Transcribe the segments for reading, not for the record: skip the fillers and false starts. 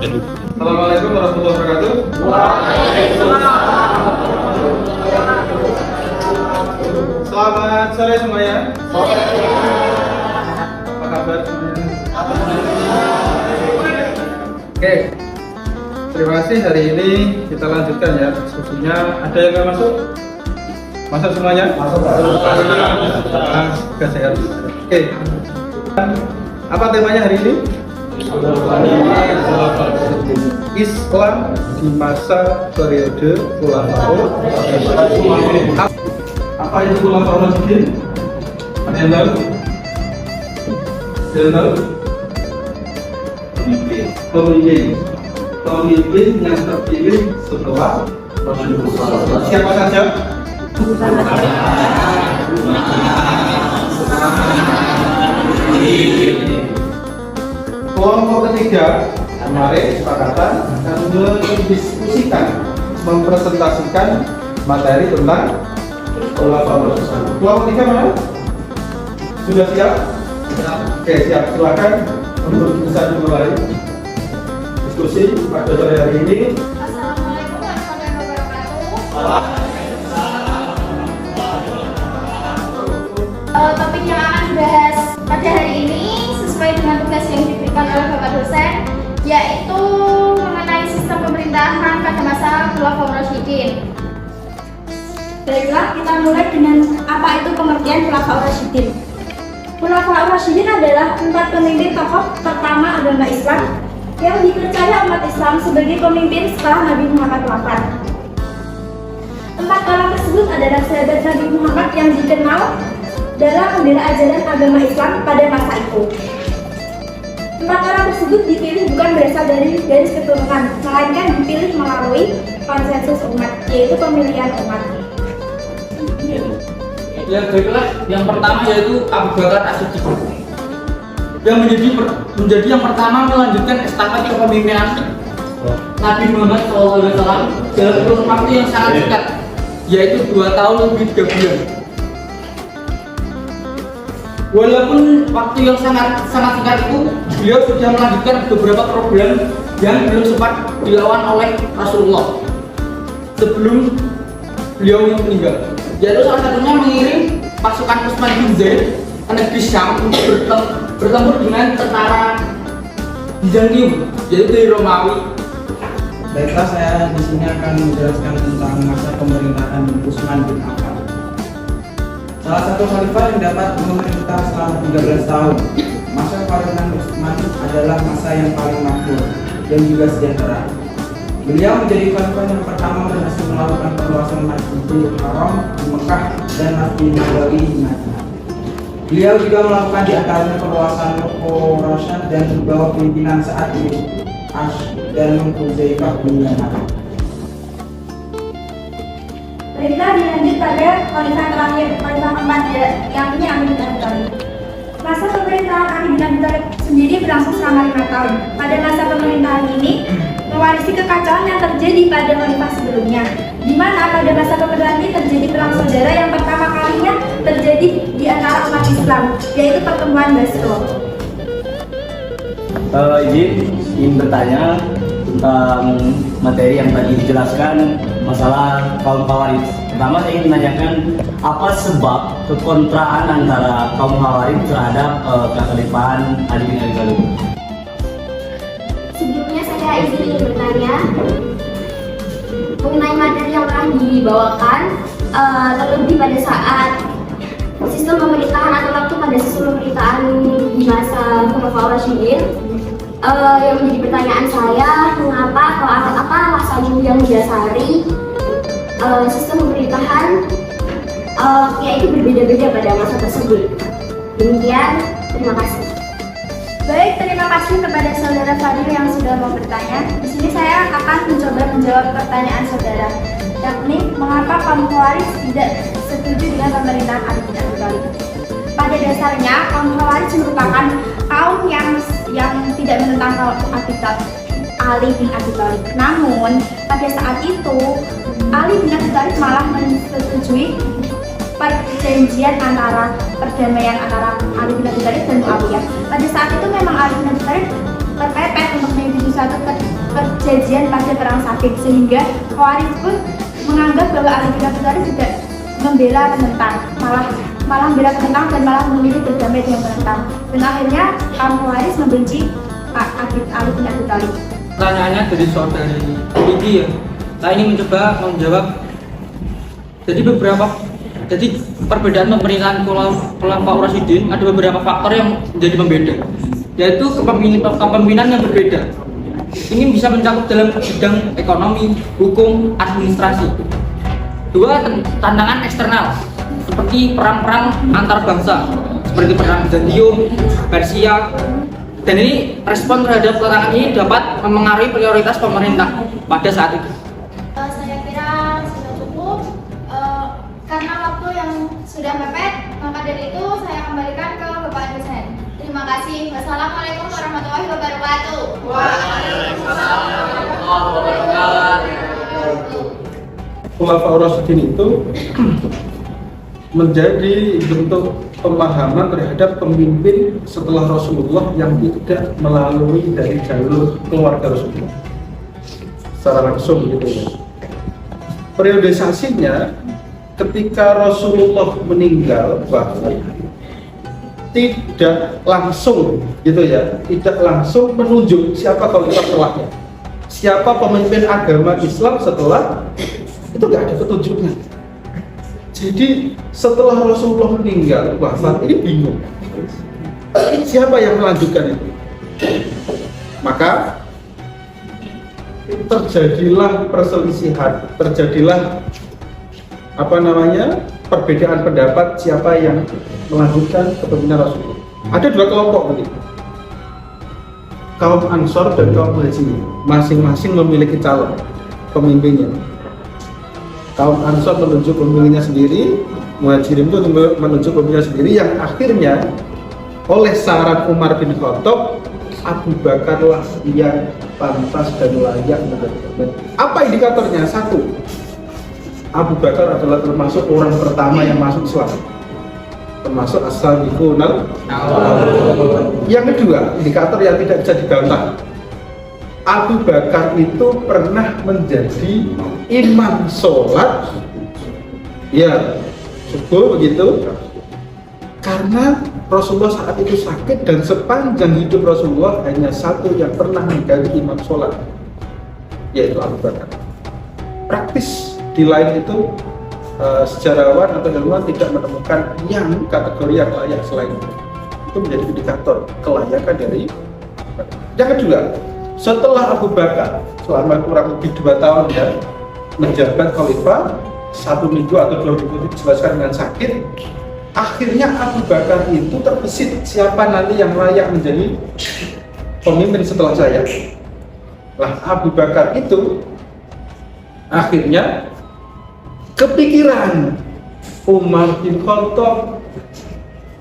Assalamualaikum warahmatullahi wabarakatuh. Selamat sore semuanya. Apa kabar semuanya? Oke, terima kasih. Hari ini kita lanjutkan ya diskusinya. Ada yang nggak masuk? Masuk semuanya? Masuk. Sehat. Oke. Apa temanya hari ini? Islam di masa periode Khulafaur Rasyidin. Apa itu Khulafaur Rasyidin? Ada yang tahu? Ada yang tahu? Pemimpin yang terpilih setelah Rasulullah. Siapa saja? Kelompok ketiga kemarin kesepakatan akan mendiskusikan, mempresentasikan materi tentang Khulafaur Rasyidin. Kelompok ketiga mana? Sudah siap? Oke, siap. Silakan untuk bisa dimulai diskusi pada sore hari ini. Assalamualaikum warahmatullahi wabarakatuh. Topik yang akan dibahas pada hari ini sesuai dengan tugas yang diberikan oleh Bapak dosen, yaitu mengenai sistem pemerintahan pada masa Khulafaur Rasyidin. Baiklah, kita mulai dengan apa itu pengertian Khulafaur Rasyidin. Khulafaur Rasyidin adalah 4 pemimpin tokoh pertama agama Islam yang dipercaya umat Islam sebagai pemimpin setelah Nabi Muhammad wafat. 4 orang tersebut adalah sahabat Nabi Muhammad yang dikenal dalam membela ajaran agama Islam pada masa itu. 4 orang tersebut dipilih bukan berasal dari garis keturunan, melainkan dipilih melalui konsensus umat, yaitu pemilihan umat. Ya baiklah, yang pertama yaitu Abu Bakar As-Siddiq yang menjadi yang pertama melanjutkan estafet kepemimpinan Nabi Muhammad SAW dalam kurun waktu yang sangat singkat, yaitu 2 tahun lebih 3 bulan. Walaupun waktu yang sangat singkat itu, beliau sudah melanjutkan beberapa program yang belum sempat dilawan oleh Rasulullah sebelum beliau meninggal, yaitu salah satunya mengirim pasukan Utsman bin Zaid ke negeri Syam untuk bertempur dengan tentara Bizantium, yaitu dari Romawi. Baiklah, saya di sini akan menjelaskan tentang masa pemerintahan Utsman bin Affan. Salah satu khalifah yang dapat memerintah selama 13 tahun. Masa pemerintahan Utsman adalah masa yang paling makmur dan juga sejahtera. Beliau menjadi khalifah yang pertama berhasil melakukan perluasan Masjidil Haram di Mekah dan Masjid Nabawi di Madinah. Beliau juga melakukan di antaranya perluasan Khurasan dan di bawah pimpinan Sa'ad bin Ash dan Hudzaifah bin Yaman. Baiklah, dilanjut pada khalifah terakhir, khalifah keempat, yakni Ali bin Abi Thalib. Masa pemerintahan Ali bin Abi Thalib sendiri berlangsung selama 5 tahun. Pada masa pemerintahan ini mewarisi kekacauan yang terjadi pada khalifah sebelumnya, di mana pada masa pemerintahan ini terjadi perang saudara yang pertama kalinya terjadi di antara umat Islam, yaitu pertemuan Basra. Ingin bertanya tentang materi yang tadi dijelaskan masalah kaum Khawarij. Pertama saya ingin menanyakan apa sebab kekontraan antara kaum Khawarij terhadap kekhalifahan Ali bin Abi Thalib. Sebelumnya saya ingin bertanya mengenai materi yang telah dibawakan, terlebih pada saat sistem pemerintahan atau waktu pada sistem pemerintahan di masa Khulafaur Rasyidin. Yang menjadi pertanyaan saya, mengapa atau apa alasan yang mendasari sistem pemerintahan yaitu berbeda-beda pada masa tersebut. Demikian, terima kasih. Baik, terima kasih kepada saudara Fadil yang sudah mau bertanya. Di sini saya akan mencoba menjawab pertanyaan saudara, yakni mengapa kaum Khawarij tidak setuju dengan pemerintahan Ali bin Abi Thalib. Pada dasarnya, kaum Khawarij merupakan kaum yang tidak menentang Ali bin Abi Thalib. Namun, pada saat itu Ali bin Abi Thalib malah menyetujui perjanjian perdamaian antara Ali bin Abi Thalib dan Muawiyah. Pada saat itu memang Ali bin Abi Thalib terpepet untuk menyetujui suatu perjanjian pada perang Sakin, sehingga Khawarij pun menganggap bahwa Ali bin Abi Thalib tidak membela penentang, malah membela penentang dan malah memilih berdamai dengan penentang. Dan akhirnya kaum Khawarij membenci Ali bin Abi Thalib. Pertanyaannya dari saudari Vicky ya. Saya ini mencoba menjawab. Jadi perbedaan pemerintahan Khulafaur Rasyidin ada beberapa faktor yang menjadi pembeda, yaitu kepemimpinan yang berbeda. Ini bisa mencakup dalam bidang ekonomi, hukum, administrasi. Dua, tantangan eksternal seperti perang-perang antar bangsa seperti perang Zanzibar, Persia. Dan ini respon terhadap peperangan ini dapat memengaruhi prioritas pemerintah pada saat itu. Saya kira sudah cukup. Karena waktu yang sudah mepet, maka dari itu saya kembalikan ke Bapak dosen. Terima kasih. Wassalamualaikum warahmatullahi wabarakatuh. Waalaikumsalam warahmatullahi wabarakatuh. Khulafaur Rasyidin itu menjadi bentuk pemahaman terhadap pemimpin setelah Rasulullah yang tidak melalui dari jalur keluarga Rasulullah secara langsung gitu ya. Periodisasinya ketika Rasulullah meninggal bahwa tidak langsung gitu ya, tidak langsung menunjuk siapa khalifah setelahnya, siapa pemimpin agama Islam setelah itu, nggak ada petunjuknya. Jadi setelah Rasulullah meninggal wafat ini bingung siapa yang melanjutkan itu. Maka terjadilah perselisihan, terjadilah perbedaan pendapat siapa yang melanjutkan kepemimpinan Rasulullah. Ada dua kelompok begitu, kaum Ansor dan kaum Muhajirin, masing-masing memiliki calon pemimpinnya. Kaum Ansor menunjuk pemimpinnya sendiri, Muhajirin itu menunjuk pemimpinnya sendiri, yang akhirnya oleh saran Umar bin Khattab, Abu Bakarlah yang pantas dan layak menjadi pemimpin. Apa indikatornya? Satu, Abu Bakar adalah termasuk orang pertama yang masuk Islam, termasuk as-sabiqun al-awwalun. Yang kedua, indikator yang tidak bisa dibantah, Abu Bakar itu pernah menjadi imam sholat ya subuh begitu, karena Rasulullah saat itu sakit dan sepanjang hidup Rasulullah hanya satu yang pernah menjadi imam sholat, yaitu Abu Bakar. Praktis di lain itu sejarawan atau ilmuwan tidak menemukan yang kategori yang layak selain itu menjadi indikator kelayakan dari. Yang kedua, setelah Abu Bakar selama kurang lebih 2 tahun ya menjabat khalifah, 1 minggu atau 2 minggu dijelaskan dengan sakit, akhirnya Abu Bakar itu terbesit siapa nanti yang layak menjadi pemimpin setelah saya. Lah Abu Bakar itu akhirnya kepikiran Umar bin Khattab,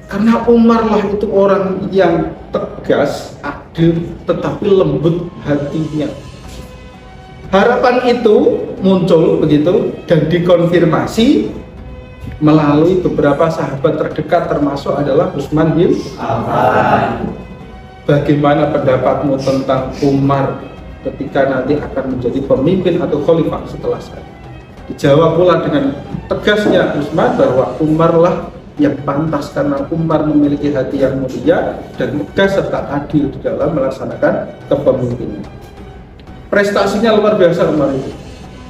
karena Umar lah itu orang yang tegas, adil, tetapi lembut hatinya. Harapan itu muncul begitu dan dikonfirmasi melalui beberapa sahabat terdekat, termasuk adalah Utsman bin Affan. Bagaimana pendapatmu tentang Umar ketika nanti akan menjadi pemimpin atau khalifah setelah saya? Dijawab pula dengan tegasnya Utsman bahwa Umar lah yang pantas karena Umar memiliki hati yang mulia dan tegas serta adil di dalam melaksanakan kepemimpinan. Prestasinya luar biasa Umar itu.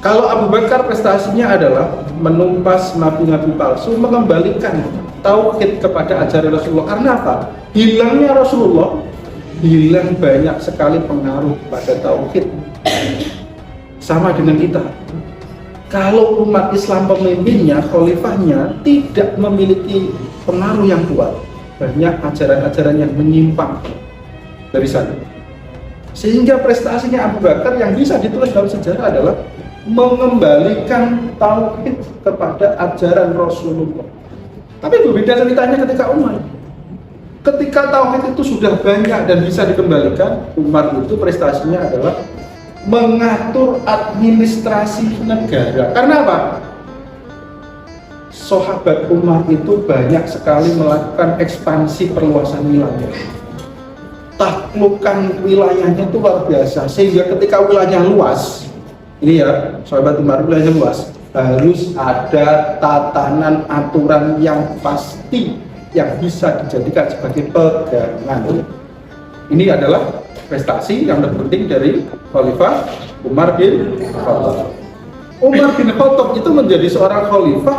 Kalau Abu Bakar prestasinya adalah menumpas nabi-nabi palsu, mengembalikan tauhid kepada ajaran Rasulullah. Karena apa? Hilangnya Rasulullah, hilang banyak sekali pengaruh pada tauhid. Sama dengan kita. Kalau umat Islam pemimpinnya, khalifahnya tidak memiliki pengaruh yang kuat, banyak ajaran-ajaran yang menyimpang dari sana. Sehingga prestasinya Abu Bakar yang bisa ditulis dalam sejarah adalah mengembalikan tauhid kepada ajaran Rasulullah. Tapi berbeda ceritanya ketika Umar. Ketika tauhid itu sudah banyak dan bisa dikembalikan, Umar itu prestasinya adalah mengatur administrasi negara. Karena apa? Sahabat Umar itu banyak sekali melakukan ekspansi perluasan wilayah. taklukan wilayahnya itu luar biasa, sehingga ketika wilayahnya luas, ini ya sahabat Umar, wilayahnya luas, harus ada tatanan aturan yang pasti yang bisa dijadikan sebagai pegangan. Ini adalah prestasi yang terpenting dari Khalifah Umar bin Khattab. Umar bin Khattab itu menjadi seorang khalifah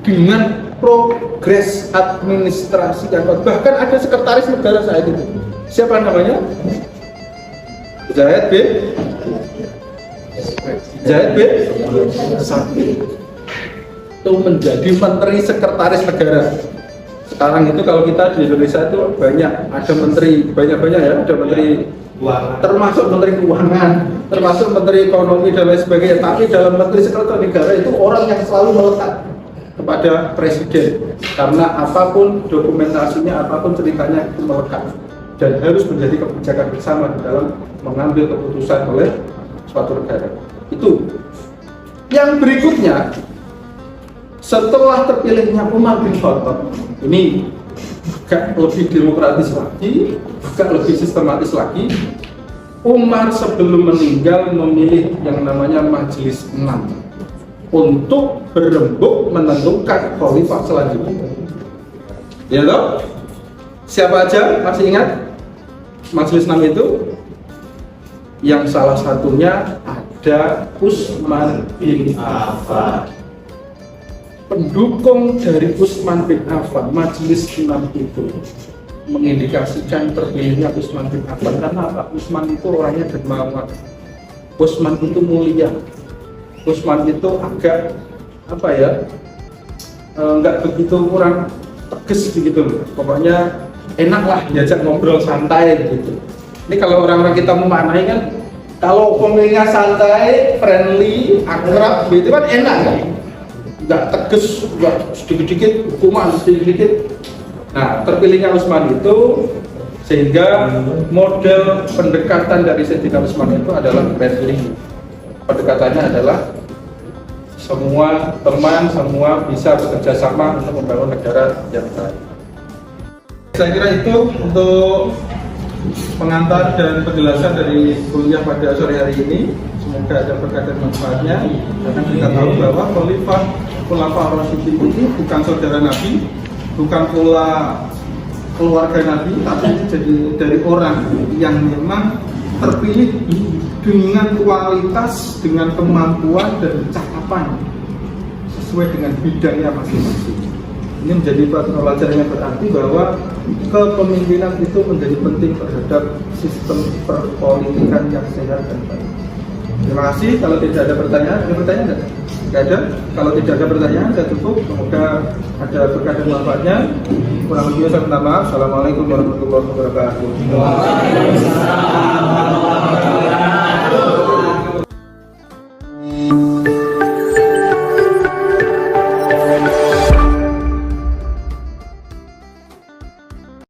dengan progres administrasi yang baik. Bahkan ada sekretaris negara saat itu. Siapa namanya? Zaid bin Sabit. Itu menjadi menteri sekretaris negara. Sekarang itu kalau kita di Indonesia itu banyak, ada menteri, banyak-banyak ya, ada menteri termasuk menteri keuangan, termasuk menteri ekonomi dan lain sebagainya. Tapi dalam menteri sekretaris negara itu orang yang selalu melekat kepada presiden, karena apapun dokumentasinya, apapun ceritanya itu melekat dan harus menjadi kebijakan bersama di dalam mengambil keputusan oleh suatu negara. Itu. Yang berikutnya, setelah terpilihnya Umar bin Khattab, ini agak lebih demokratis lagi, agak lebih sistematis lagi. Umar sebelum meninggal memilih yang namanya Majelis 6 untuk berembuk menentukan khalifah selanjutnya. Ya toh? Siapa aja masih ingat Majelis 6 itu? Yang salah satunya ada Utsman bin Affan. Pendukung dari Utsman bin Affan, Majelis 6 itu mengindikasikan terpilihnya Utsman bin Affan karena apa? Utsman itu orangnya dermawan, Utsman itu mulia, Utsman itu agak apa ya, nggak begitu kurang tegas begitu loh. Pokoknya enak lah diajak ngobrol santai gitu. Ini kalau orang-orang kita memaknai kan, kalau pemilihnya santai, friendly, akrab gitu kan enak kan? Nggak tegas, nggak sedikit-sedikit hukuman, sedikit-sedikit. Nah, terpilihnya Utsman itu sehingga model pendekatan dari Sayyidina Utsman itu adalah friendly. Pendekatannya adalah semua teman, semua bisa bekerja sama untuk membangun negara yang baik. Saya kira itu untuk pengantar dan penjelasan dari kuliah pada sore hari ini. Semoga ada berkah dan manfaatnya. Karena kita tahu bahwa Khulafaur Rasyidin ini bukan saudara Nabi, bukan pula keluarga Nabi, tapi jadi dari orang yang memang terpilih dengan kualitas, dengan kemampuan dan cakapan sesuai dengan bidangnya masing-masing. Ini menjadi pelajaran yang berarti bahwa kepemimpinan itu menjadi penting terhadap sistem perpolitikan yang sehat dan baik. Terima kasih. Kalau tidak ada pertanyaan, ada pertanyaan enggak? Tidak ada. Kalau tidak ada pertanyaan, sudah cukup. Semoga ada berkah dan manfaatnya. Kurang lebih saya minta maaf. Assalamualaikum warahmatullahi wabarakatuh.